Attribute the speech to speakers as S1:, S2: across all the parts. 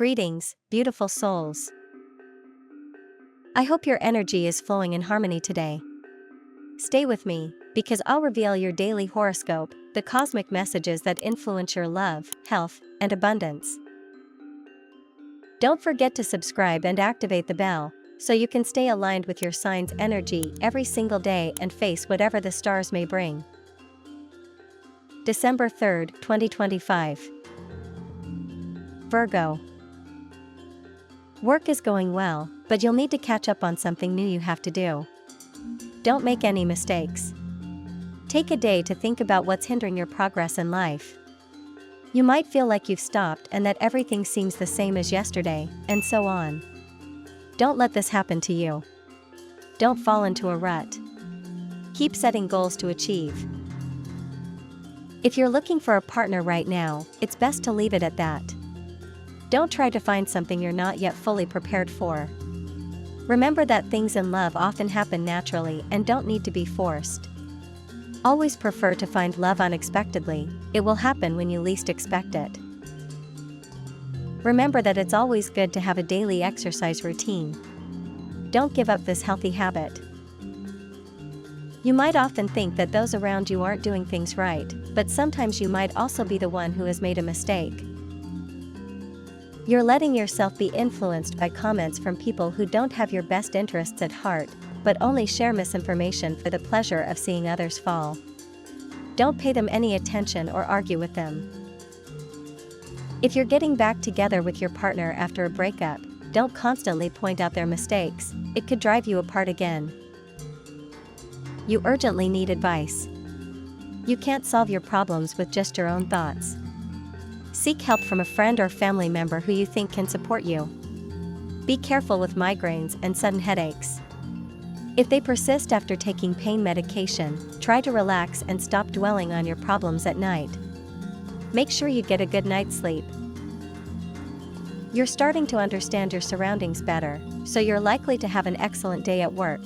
S1: Greetings, beautiful souls. I hope your energy is flowing in harmony today. Stay with me, because I'll reveal your daily horoscope, the cosmic messages that influence your love, health, and abundance. Don't forget to subscribe and activate the bell, so you can stay aligned with your sign's energy every single day and face whatever the stars may bring. December 3rd, 2025. Virgo. Work is going well, but you'll need to catch up on something new you have to do. Don't make any mistakes. Take a day to think about what's hindering your progress in life. You might feel like you've stopped and that everything seems the same as yesterday, and so on. Don't let this happen to you. Don't fall into a rut. Keep setting goals to achieve. If you're looking for a partner right now, it's best to leave it at that. Don't try to find something you're not yet fully prepared for. Remember that things in love often happen naturally and don't need to be forced. Always prefer to find love unexpectedly. It will happen when you least expect it. Remember that it's always good to have a daily exercise routine. Don't give up this healthy habit. You might often think that those around you aren't doing things right, but sometimes you might also be the one who has made a mistake. You're letting yourself be influenced by comments from people who don't have your best interests at heart, but only share misinformation for the pleasure of seeing others fall. Don't pay them any attention or argue with them. If you're getting back together with your partner after a breakup, don't constantly point out their mistakes. It could drive you apart again. You urgently need advice. You can't solve your problems with just your own thoughts. Seek help from a friend or family member who you think can support you. Be careful with migraines and sudden headaches. If they persist after taking pain medication, try to relax and stop dwelling on your problems at night. Make sure you get a good night's sleep. You're starting to understand your surroundings better, so you're likely to have an excellent day at work.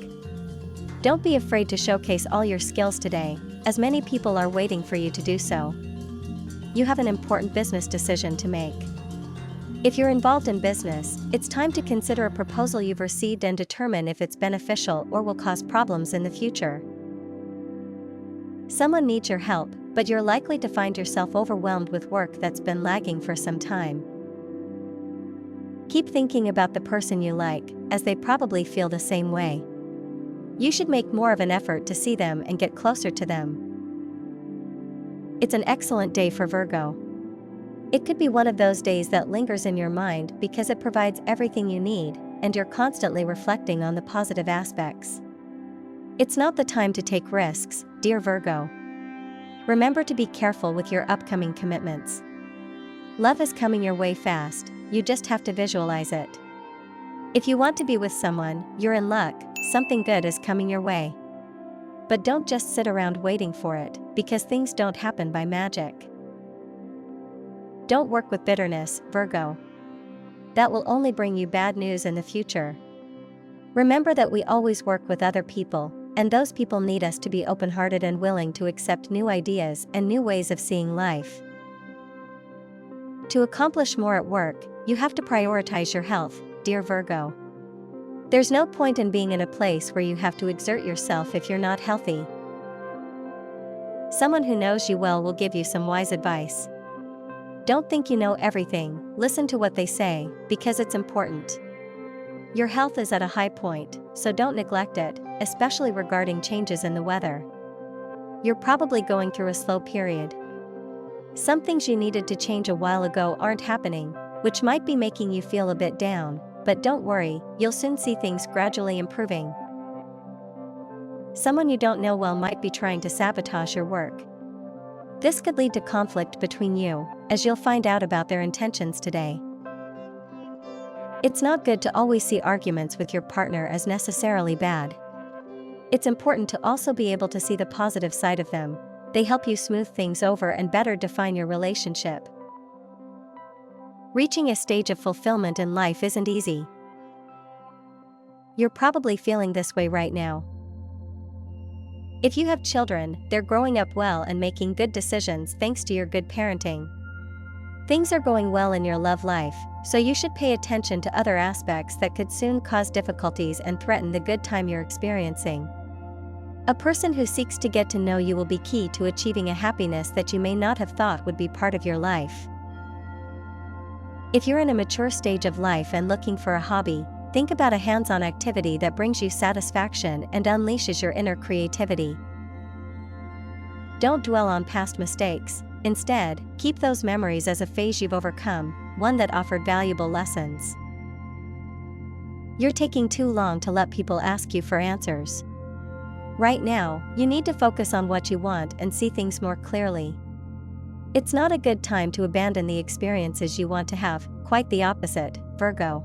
S1: Don't be afraid to showcase all your skills today, as many people are waiting for you to do so. You have an important business decision to make. If you're involved in business, it's time to consider a proposal you've received and determine if it's beneficial or will cause problems in the future. Someone needs your help, but you're likely to find yourself overwhelmed with work that's been lagging for some time. Keep thinking about the person you like, as they probably feel the same way. You should make more of an effort to see them and get closer to them. It's an excellent day for Virgo. It could be one of those days that lingers in your mind because it provides everything you need, and you're constantly reflecting on the positive aspects. It's not the time to take risks, dear Virgo. Remember to be careful with your upcoming commitments. Love is coming your way fast, you just have to visualize it. If you want to be with someone, you're in luck, something good is coming your way. But don't just sit around waiting for it, because things don't happen by magic. Don't work with bitterness, Virgo. That will only bring you bad news in the future. Remember that we always work with other people, and those people need us to be open-hearted and willing to accept new ideas and new ways of seeing life. To accomplish more at work, you have to prioritize your health, dear Virgo. There's no point in being in a place where you have to exert yourself if you're not healthy. Someone who knows you well will give you some wise advice. Don't think you know everything, listen to what they say, because it's important. Your health is at a high point, so don't neglect it, especially regarding changes in the weather. You're probably going through a slow period. Some things you needed to change a while ago aren't happening, which might be making you feel a bit down. But don't worry, you'll soon see things gradually improving. Someone you don't know well might be trying to sabotage your work. This could lead to conflict between you, as you'll find out about their intentions today. It's not good to always see arguments with your partner as necessarily bad. It's important to also be able to see the positive side of them. They help you smooth things over and better define your relationship. Reaching a stage of fulfillment in life isn't easy. You're probably feeling this way right now. If you have children, they're growing up well and making good decisions thanks to your good parenting. Things are going well in your love life, so you should pay attention to other aspects that could soon cause difficulties and threaten the good time you're experiencing. A person who seeks to get to know you will be key to achieving a happiness that you may not have thought would be part of your life. If you're in a mature stage of life and looking for a hobby, think about a hands-on activity that brings you satisfaction and unleashes your inner creativity. Don't dwell on past mistakes. Instead, keep those memories as a phase you've overcome, one that offered valuable lessons. You're taking too long to let people ask you for answers. Right now, you need to focus on what you want and see things more clearly. It's not a good time to abandon the experiences you want to have, quite the opposite, Virgo.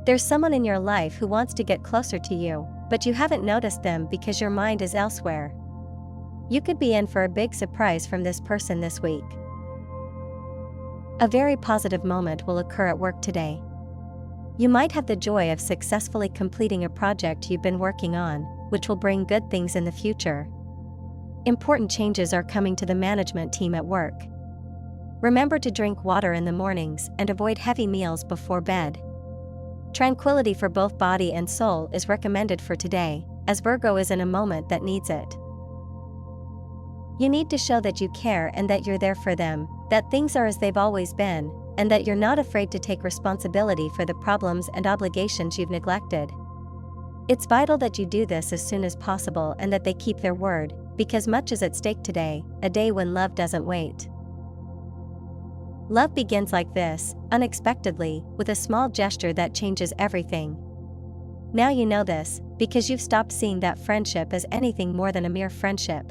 S1: There's someone in your life who wants to get closer to you, but you haven't noticed them because your mind is elsewhere. You could be in for a big surprise from this person this week. A very positive moment will occur at work today. You might have the joy of successfully completing a project you've been working on, which will bring good things in the future. Important changes are coming to the management team at work. Remember to drink water in the mornings and avoid heavy meals before bed. Tranquility for both body and soul is recommended for today, as Virgo is in a moment that needs it. You need to show that you care and that you're there for them, that things are as they've always been, and that you're not afraid to take responsibility for the problems and obligations you've neglected. It's vital that you do this as soon as possible and that they keep their word, because much is at stake today, a day when love doesn't wait. Love begins like this, unexpectedly, with a small gesture that changes everything. Now you know this, because you've stopped seeing that friendship as anything more than a mere friendship.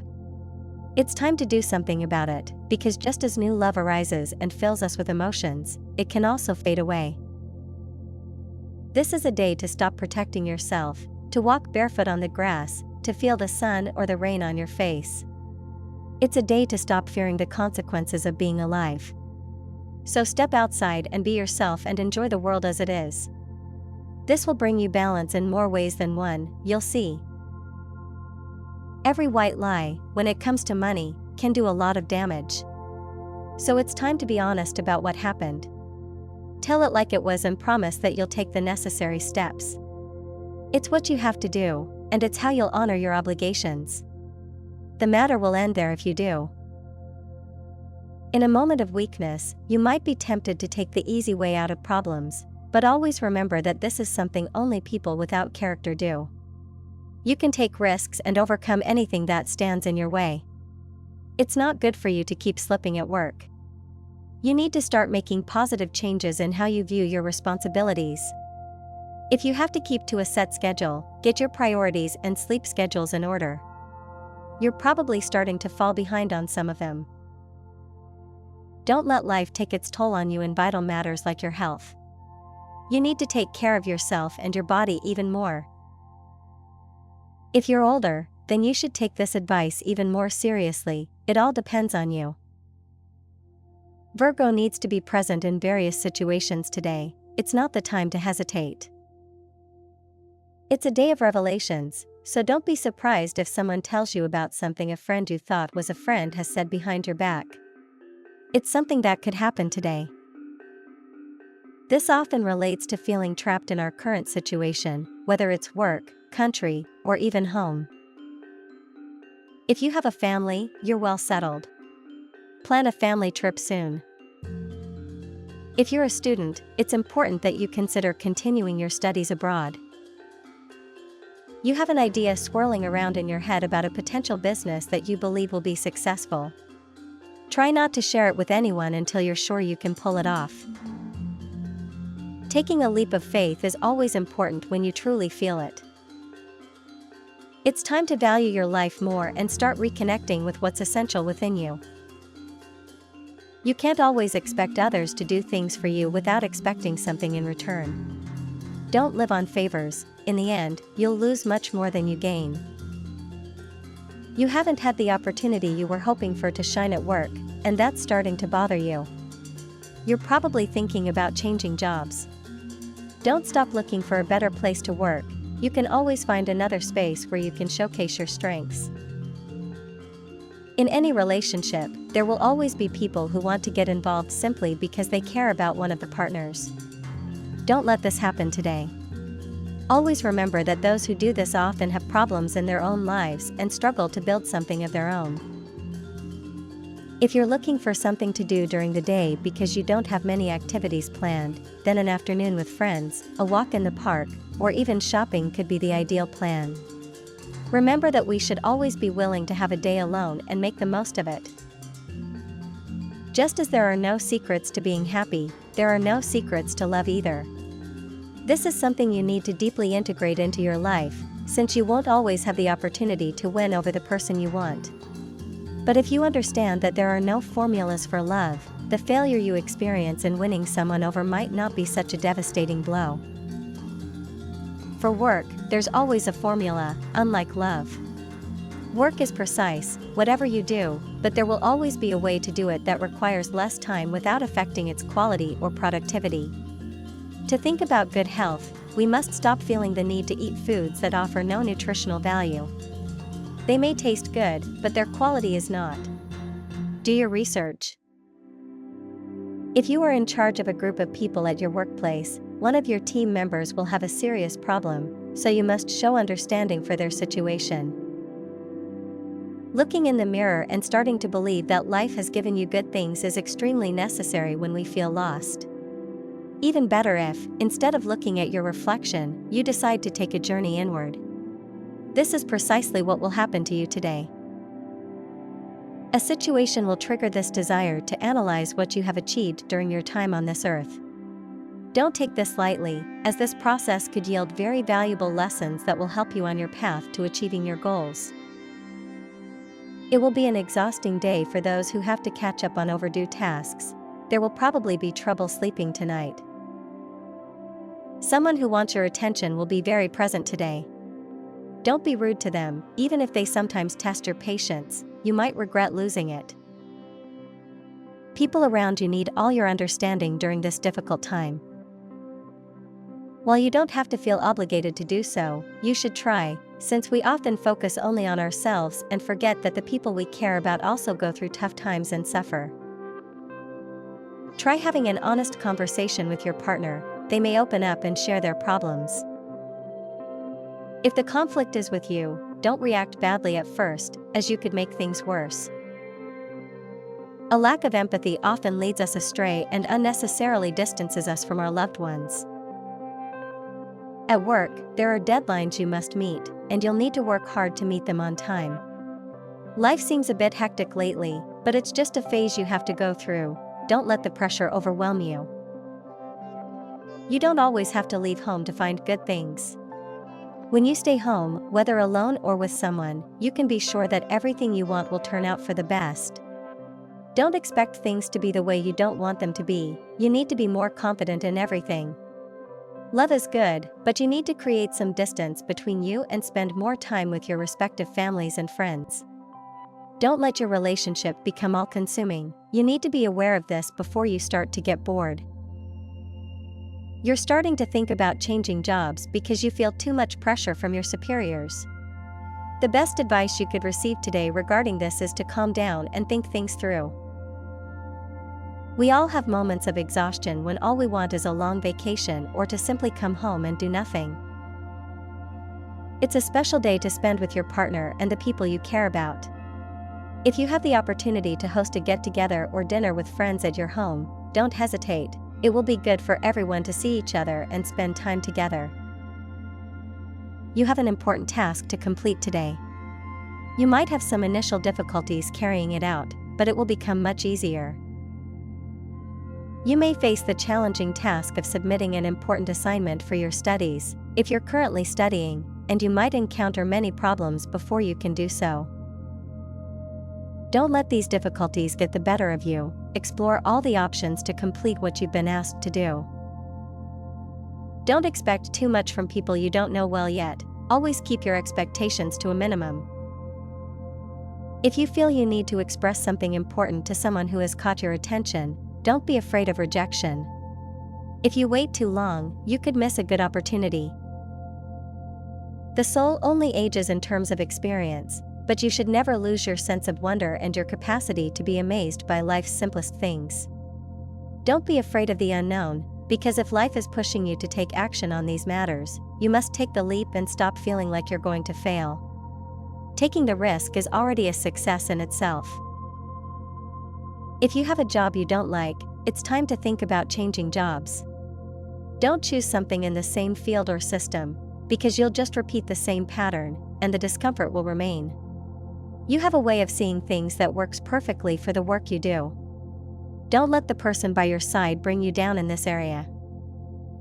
S1: It's time to do something about it, because just as new love arises and fills us with emotions, it can also fade away. This is a day to stop protecting yourself, to walk barefoot on the grass, to feel the sun or the rain on your face. It's a day to stop fearing the consequences of being alive. So step outside and be yourself and enjoy the world as it is. This will bring you balance in more ways than one, you'll see. Every white lie, when it comes to money, can do a lot of damage. So it's time to be honest about what happened. Tell it like it was and promise that you'll take the necessary steps. It's what you have to do, and it's how you'll honor your obligations. The matter will end there if you do. In a moment of weakness, you might be tempted to take the easy way out of problems, but always remember that this is something only people without character do. You can take risks and overcome anything that stands in your way. It's not good for you to keep slipping at work. You need to start making positive changes in how you view your responsibilities. If you have to keep to a set schedule, get your priorities and sleep schedules in order. You're probably starting to fall behind on some of them. Don't let life take its toll on you in vital matters like your health. You need to take care of yourself and your body even more. If you're older, then you should take this advice even more seriously. It all depends on you. Virgo needs to be present in various situations today. It's not the time to hesitate. It's a day of revelations, so don't be surprised if someone tells you about something a friend you thought was a friend has said behind your back. It's something that could happen today. This often relates to feeling trapped in our current situation, whether it's work, country, or even home. If you have a family, you're well settled. Plan a family trip soon. If you're a student, it's important that you consider continuing your studies abroad. You have an idea swirling around in your head about a potential business that you believe will be successful. Try not to share it with anyone until you're sure you can pull it off. Taking a leap of faith is always important when you truly feel it. It's time to value your life more and start reconnecting with what's essential within you. You can't always expect others to do things for you without expecting something in return. Don't live on favors. In the end, you'll lose much more than you gain. You haven't had the opportunity you were hoping for to shine at work, and that's starting to bother you. You're probably thinking about changing jobs. Don't stop looking for a better place to work. You can always find another space where you can showcase your strengths. In any relationship, there will always be people who want to get involved simply because they care about one of the partners. Don't let this happen today. Always remember that those who do this often have problems in their own lives and struggle to build something of their own. If you're looking for something to do during the day because you don't have many activities planned, then an afternoon with friends, a walk in the park, or even shopping could be the ideal plan. Remember that we should always be willing to have a day alone and make the most of it. Just as there are no secrets to being happy, there are no secrets to love either. This is something you need to deeply integrate into your life, since you won't always have the opportunity to win over the person you want. But if you understand that there are no formulas for love, the failure you experience in winning someone over might not be such a devastating blow. For work, there's always a formula, unlike love. Work is precise, whatever you do, but there will always be a way to do it that requires less time without affecting its quality or productivity. To think about good health, we must stop feeling the need to eat foods that offer no nutritional value. They may taste good, but their quality is not. Do your research. If you are in charge of a group of people at your workplace, one of your team members will have a serious problem, so you must show understanding for their situation. Looking in the mirror and starting to believe that life has given you good things is extremely necessary when we feel lost. Even better if, instead of looking at your reflection, you decide to take a journey inward. This is precisely what will happen to you today. A situation will trigger this desire to analyze what you have achieved during your time on this earth. Don't take this lightly, as this process could yield very valuable lessons that will help you on your path to achieving your goals. It will be an exhausting day for those who have to catch up on overdue tasks. There will probably be trouble sleeping tonight. Someone who wants your attention will be very present today. Don't be rude to them, even if they sometimes test your patience. You might regret losing it. People around you need all your understanding during this difficult time. While you don't have to feel obligated to do so, you should try, since we often focus only on ourselves and forget that the people we care about also go through tough times and suffer. Try having an honest conversation with your partner. They may open up and share their problems. If the conflict is with you, don't react badly at first, as you could make things worse. A lack of empathy often leads us astray and unnecessarily distances us from our loved ones. At work, there are deadlines you must meet, and you'll need to work hard to meet them on time. Life seems a bit hectic lately, but it's just a phase you have to go through. Don't let the pressure overwhelm you. You don't always have to leave home to find good things. When you stay home, whether alone or with someone, you can be sure that everything you want will turn out for the best. Don't expect things to be the way you don't want them to be. You need to be more confident in everything. Love is good, but you need to create some distance between you and spend more time with your respective families and friends. Don't let your relationship become all-consuming. You need to be aware of this before you start to get bored. You're starting to think about changing jobs because you feel too much pressure from your superiors. The best advice you could receive today regarding this is to calm down and think things through. We all have moments of exhaustion when all we want is a long vacation or to simply come home and do nothing. It's a special day to spend with your partner and the people you care about. If you have the opportunity to host a get-together or dinner with friends at your home, don't hesitate. It will be good for everyone to see each other and spend time together. You have an important task to complete today. You might have some initial difficulties carrying it out, but it will become much easier. You may face the challenging task of submitting an important assignment for your studies, if you're currently studying, and you might encounter many problems before you can do so. Don't let these difficulties get the better of you. Explore all the options to complete what you've been asked to do. Don't expect too much from people you don't know well yet. Always keep your expectations to a minimum. If you feel you need to express something important to someone who has caught your attention, don't be afraid of rejection. If you wait too long, you could miss a good opportunity. The soul only ages in terms of experience, but you should never lose your sense of wonder and your capacity to be amazed by life's simplest things. Don't be afraid of the unknown, because if life is pushing you to take action on these matters, you must take the leap and stop feeling like you're going to fail. Taking the risk is already a success in itself. If you have a job you don't like, it's time to think about changing jobs. Don't choose something in the same field or system, because you'll just repeat the same pattern, and the discomfort will remain. You have a way of seeing things that works perfectly for the work you do. Don't let the person by your side bring you down in this area.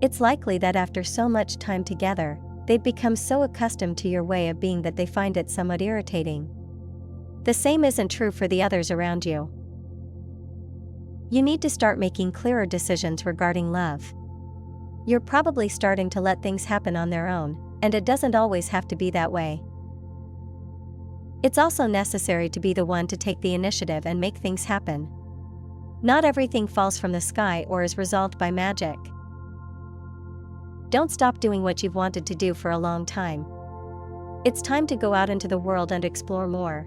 S1: It's likely that after so much time together, they've become so accustomed to your way of being that they find it somewhat irritating. The same isn't true for the others around you. You need to start making clearer decisions regarding love. You're probably starting to let things happen on their own, and it doesn't always have to be that way. It's also necessary to be the one to take the initiative and make things happen. Not everything falls from the sky or is resolved by magic. Don't stop doing what you've wanted to do for a long time. It's time to go out into the world and explore more.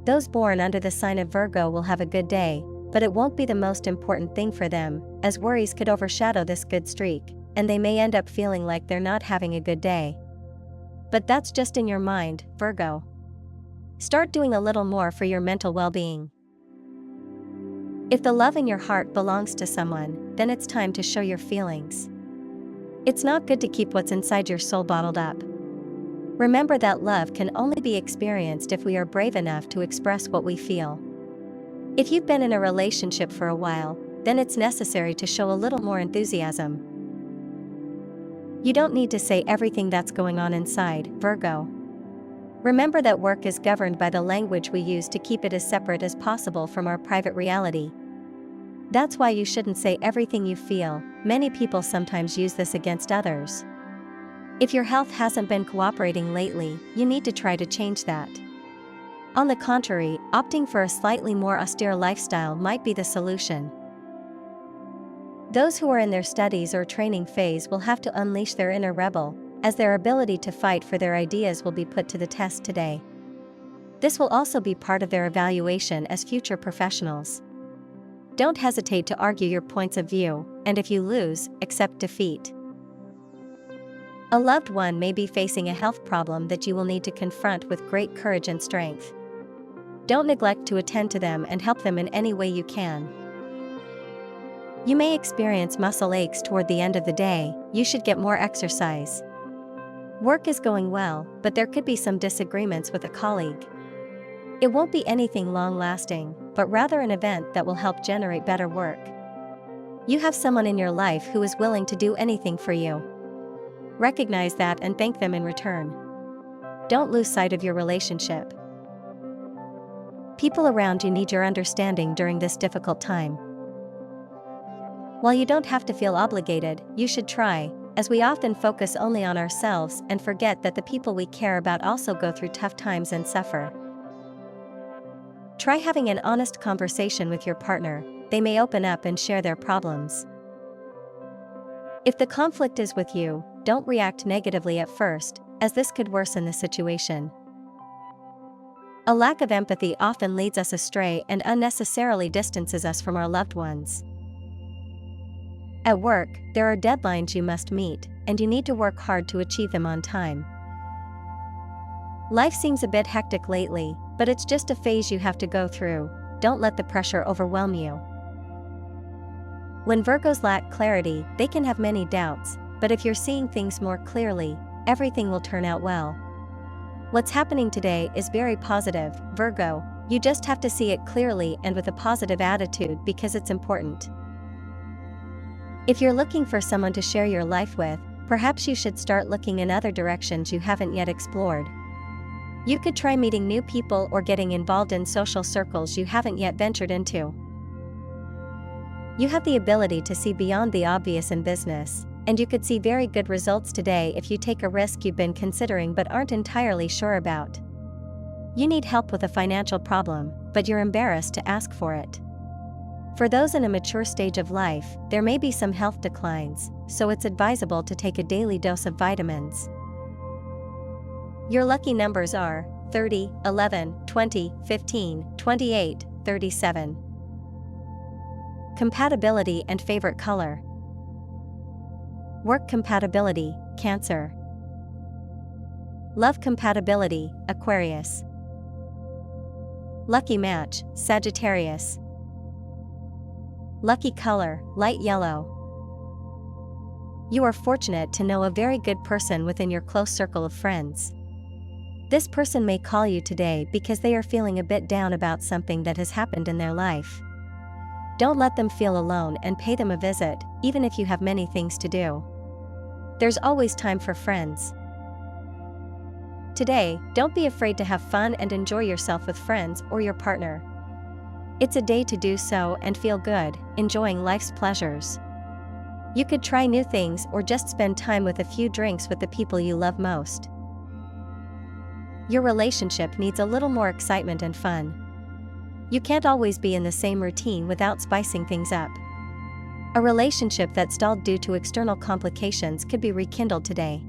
S1: Those born under the sign of Virgo will have a good day, but it won't be the most important thing for them, as worries could overshadow this good streak, and they may end up feeling like they're not having a good day. But that's just in your mind, Virgo. Start doing a little more for your mental well-being. If the love in your heart belongs to someone, then it's time to show your feelings. It's not good to keep what's inside your soul bottled up. Remember that love can only be experienced if we are brave enough to express what we feel. If you've been in a relationship for a while, then it's necessary to show a little more enthusiasm. You don't need to say everything that's going on inside, Virgo. Remember that work is governed by the language we use to keep it as separate as possible from our private reality. That's why you shouldn't say everything you feel. Many people sometimes use this against others. If your health hasn't been cooperating lately, you need to try to change that. On the contrary, opting for a slightly more austere lifestyle might be the solution. Those who are in their studies or training phase will have to unleash their inner rebel, as their ability to fight for their ideas will be put to the test today. This will also be part of their evaluation as future professionals. Don't hesitate to argue your points of view, and if you lose, accept defeat. A loved one may be facing a health problem that you will need to confront with great courage and strength. Don't neglect to attend to them and help them in any way you can. You may experience muscle aches toward the end of the day. You should get more exercise. Work is going well, but there could be some disagreements with a colleague. It won't be anything long-lasting, but rather an event that will help generate better work. You have someone in your life who is willing to do anything for you. Recognize that and thank them in return. Don't lose sight of your relationship. People around you need your understanding during this difficult time. While you don't have to feel obligated, you should try, as we often focus only on ourselves and forget that the people we care about also go through tough times and suffer. Try having an honest conversation with your partner. They may open up and share their problems. If the conflict is with you, don't react negatively at first, as this could worsen the situation. A lack of empathy often leads us astray and unnecessarily distances us from our loved ones. At work, there are deadlines you must meet, and you need to work hard to achieve them on time. Life seems a bit hectic lately, but it's just a phase you have to go through. Don't let the pressure overwhelm you. When Virgos lack clarity, they can have many doubts, but if you're seeing things more clearly, everything will turn out well. What's happening today is very positive, Virgo. You just have to see it clearly and with a positive attitude because it's important. If you're looking for someone to share your life with, perhaps you should start looking in other directions you haven't yet explored. You could try meeting new people or getting involved in social circles you haven't yet ventured into. You have the ability to see beyond the obvious in business, and you could see very good results today if you take a risk you've been considering but aren't entirely sure about. You need help with a financial problem, but you're embarrassed to ask for it. For those in a mature stage of life, there may be some health declines, so it's advisable to take a daily dose of vitamins. Your lucky numbers are 30, 11, 20, 15, 28, 37. Compatibility and favorite color. Work compatibility, Cancer. Love compatibility, Aquarius. Lucky match, Sagittarius. Lucky color, light yellow. You are fortunate to know a very good person within your close circle of friends. This person may call you today because they are feeling a bit down about something that has happened in their life. Don't let them feel alone and pay them a visit, even if you have many things to do. There's always time for friends. Today, don't be afraid to have fun and enjoy yourself with friends or your partner. It's a day to do so and feel good, enjoying life's pleasures. You could try new things or just spend time with a few drinks with the people you love most. Your relationship needs a little more excitement and fun. You can't always be in the same routine without spicing things up. A relationship that stalled due to external complications could be rekindled today.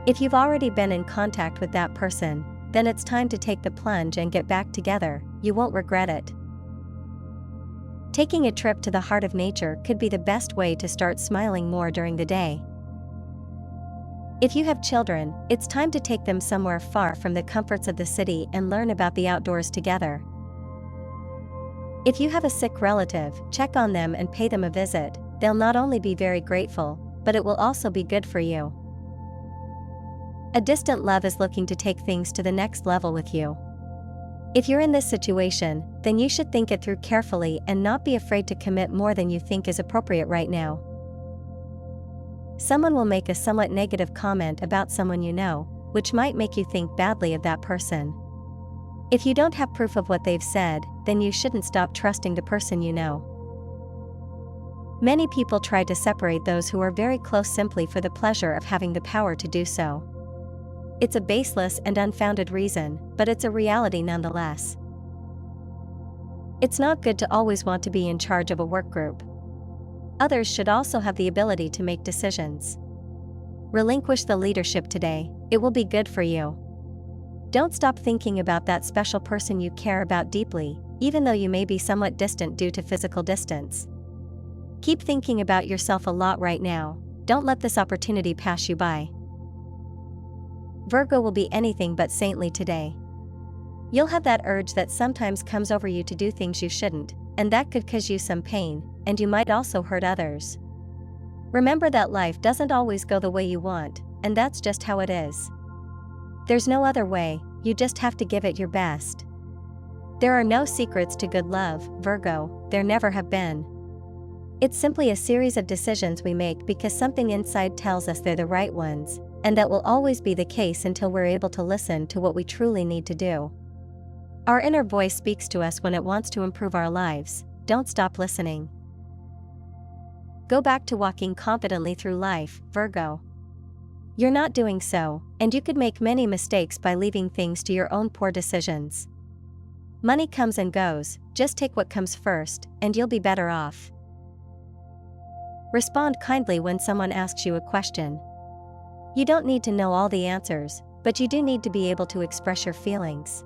S1: If you've already been in contact with that person, then it's time to take the plunge and get back together. You won't regret it. Taking a trip to the heart of nature could be the best way to start smiling more during the day. If you have children, it's time to take them somewhere far from the comforts of the city and learn about the outdoors together. If you have a sick relative, check on them and pay them a visit. They'll not only be very grateful, but it will also be good for you. A distant love is looking to take things to the next level with you. If you're in this situation, then you should think it through carefully and not be afraid to commit more than you think is appropriate right now. Someone will make a somewhat negative comment about someone you know, which might make you think badly of that person. If you don't have proof of what they've said, then you shouldn't stop trusting the person you know. Many people try to separate those who are very close simply for the pleasure of having the power to do so. It's a baseless and unfounded reason, but it's a reality nonetheless. It's not good to always want to be in charge of a work group. Others should also have the ability to make decisions. Relinquish the leadership today, it will be good for you. Don't stop thinking about that special person you care about deeply, even though you may be somewhat distant due to physical distance. Keep thinking about yourself a lot right now, don't let this opportunity pass you by. Virgo will be anything but saintly today. You'll have that urge that sometimes comes over you to do things you shouldn't, and that could cause you some pain, and you might also hurt others. Remember that life doesn't always go the way you want, and that's just how it is. There's no other way, you just have to give it your best. There are no secrets to good love, Virgo, there never have been. It's simply a series of decisions we make because something inside tells us they're the right ones, and that will always be the case until we're able to listen to what we truly need to do. Our inner voice speaks to us when it wants to improve our lives. Don't stop listening. Go back to walking confidently through life, Virgo. You're not doing so, and you could make many mistakes by leaving things to your own poor decisions. Money comes and goes, just take what comes first, and you'll be better off. Respond kindly when someone asks you a question. You don't need to know all the answers, but you do need to be able to express your feelings.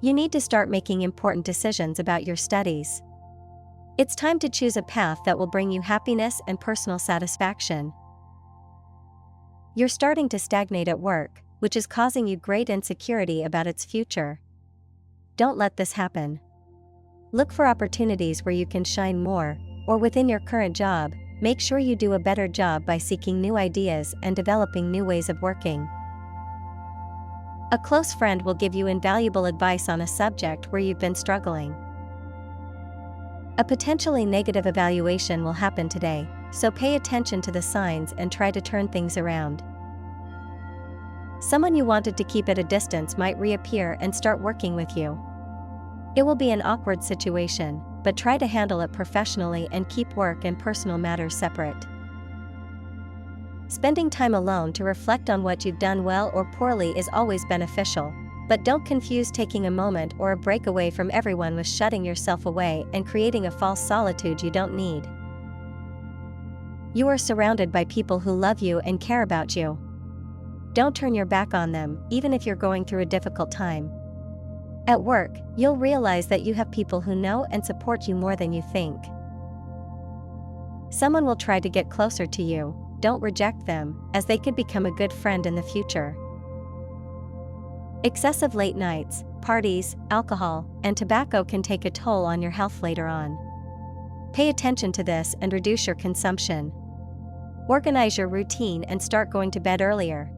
S1: You need to start making important decisions about your studies. It's time to choose a path that will bring you happiness and personal satisfaction. You're starting to stagnate at work, which is causing you great insecurity about its future. Don't let this happen. Look for opportunities where you can shine more, or within your current job, make sure you do a better job by seeking new ideas and developing new ways of working. A close friend will give you invaluable advice on a subject where you've been struggling. A potentially negative evaluation will happen today, so pay attention to the signs and try to turn things around. Someone you wanted to keep at a distance might reappear and start working with you. It will be an awkward situation, but try to handle it professionally and keep work and personal matters separate. Spending time alone to reflect on what you've done well or poorly is always beneficial, but don't confuse taking a moment or a break away from everyone with shutting yourself away and creating a false solitude you don't need. You are surrounded by people who love you and care about you. Don't turn your back on them, even if you're going through a difficult time. At work, you'll realize that you have people who know and support you more than you think. Someone will try to get closer to you. Don't reject them, as they could become a good friend in the future. Excessive late nights, parties, alcohol, and tobacco can take a toll on your health later on. Pay attention to this and reduce your consumption. Organize your routine and start going to bed earlier.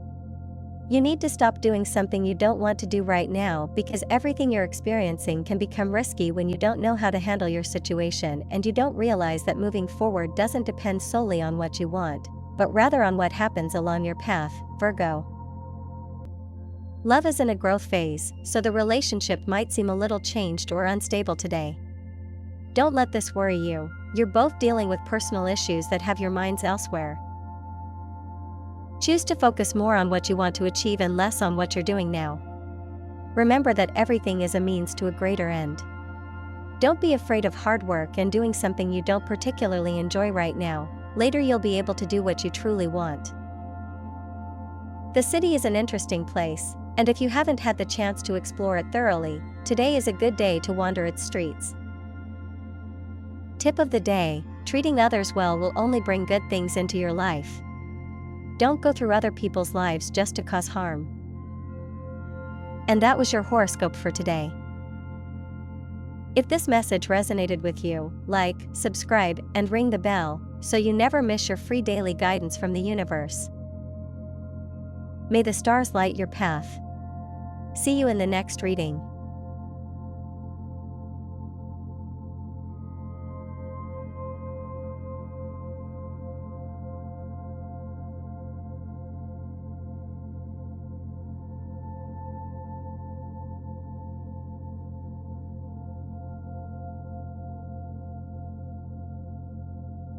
S1: You need to stop doing something you don't want to do right now, because everything you're experiencing can become risky when you don't know how to handle your situation and you don't realize that moving forward doesn't depend solely on what you want, but rather on what happens along your path, Virgo. Love is in a growth phase, so the relationship might seem a little changed or unstable today. Don't let this worry you. You're both dealing with personal issues that have your minds elsewhere. Choose to focus more on what you want to achieve and less on what you're doing now. Remember that everything is a means to a greater end. Don't be afraid of hard work and doing something you don't particularly enjoy right now. Later you'll be able to do what you truly want. The city is an interesting place, and if you haven't had the chance to explore it thoroughly, today is a good day to wander its streets. Tip of the day: treating others well will only bring good things into your life. Don't go through other people's lives just to cause harm. And that was your horoscope for today. If this message resonated with you, like, subscribe, and ring the bell, so you never miss your free daily guidance from the universe. May the stars light your path. See you in the next reading.